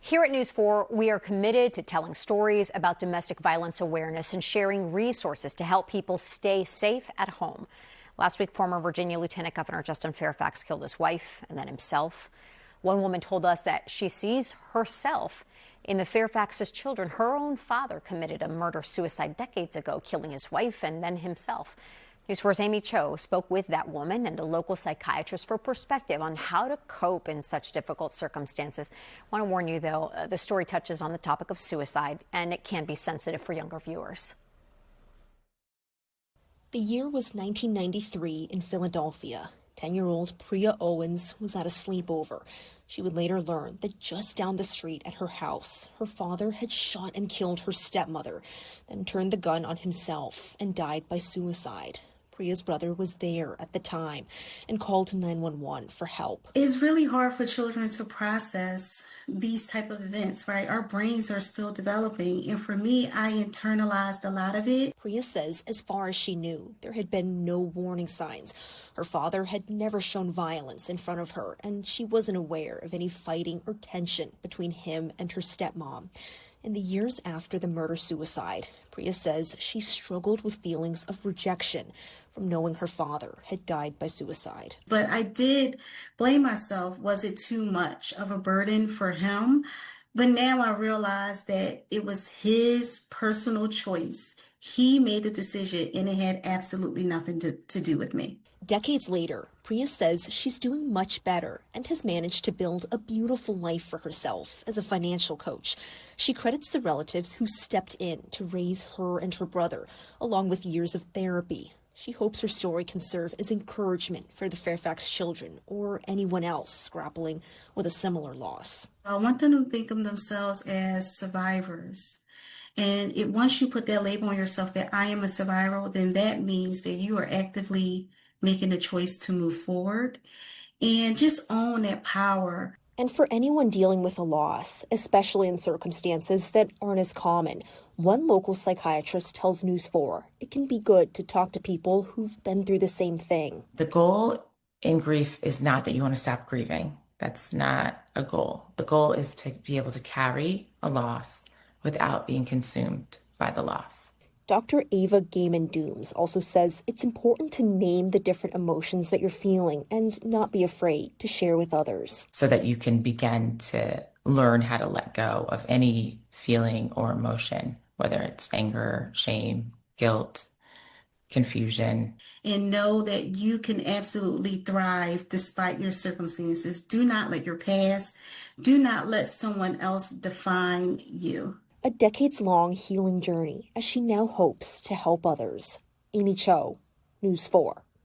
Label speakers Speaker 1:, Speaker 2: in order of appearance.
Speaker 1: Here at News 4, we are committed to telling stories about domestic violence awareness and sharing resources to help people stay safe at home. Last week, former Virginia Lieutenant Governor Justin Fairfax killed his wife and then himself. One woman told us that she sees herself in the Fairfax's children. Her own father committed a murder-suicide decades ago, killing his wife and then himself. News 4's Aimee spoke with that woman and a local psychiatrist for perspective on how to cope in such difficult circumstances. I want to warn you, though, the story touches on the topic of suicide, and it can be sensitive for younger viewers.
Speaker 2: The year was 1993 in Philadelphia. 10-year-old Prea Owens was at a sleepover. She would later learn that just down the street at her house, her father had shot and killed her stepmother, then turned the gun on himself and died by suicide. Prea's brother was there at the time and called 911 for help.
Speaker 3: It's really hard for children to process these type of events, right? Our brains are still developing. And for me, I internalized a lot of it.
Speaker 2: Prea says as far as she knew, there had been no warning signs. Her father had never shown violence in front of her, and she wasn't aware of any fighting or tension between him and her stepmom. In the years after the murder-suicide, Prea says she struggled with feelings of rejection from knowing her father had died by suicide.
Speaker 3: But I did blame myself. Was it too much of a burden for him? But now I realize that it was his personal choice. He made the decision, and it had absolutely nothing to do with me.
Speaker 2: Decades later, Prea says she's doing much better and has managed to build a beautiful life for herself as a financial coach. She credits the relatives who stepped in to raise her and her brother, along with years of therapy. She hopes her story can serve as encouragement for the Fairfax children or anyone else grappling with a similar loss.
Speaker 3: I want them to think of themselves as survivors. And once you put that label on yourself that I am a survivor, then that means that you are actively making a choice to move forward and just own that power.
Speaker 2: And for anyone dealing with a loss, especially in circumstances that aren't as common, one local psychiatrist tells News 4 it can be good to talk to people who've been through the same thing.
Speaker 4: The goal in grief is not that you want to stop grieving. That's not a goal. The goal is to be able to carry a loss without being consumed by the loss.
Speaker 2: Dr. Ava Gaiman-Dooms also says it's important to name the different emotions that you're feeling and not be afraid to share with others.
Speaker 4: So that you can begin to learn how to let go of any feeling or emotion, whether it's anger, shame, guilt, confusion.
Speaker 3: And know that you can absolutely thrive despite your circumstances. Do not let your past, do not let someone else define you.
Speaker 2: A decades-long healing journey as she now hopes to help others. Aimee, News 4.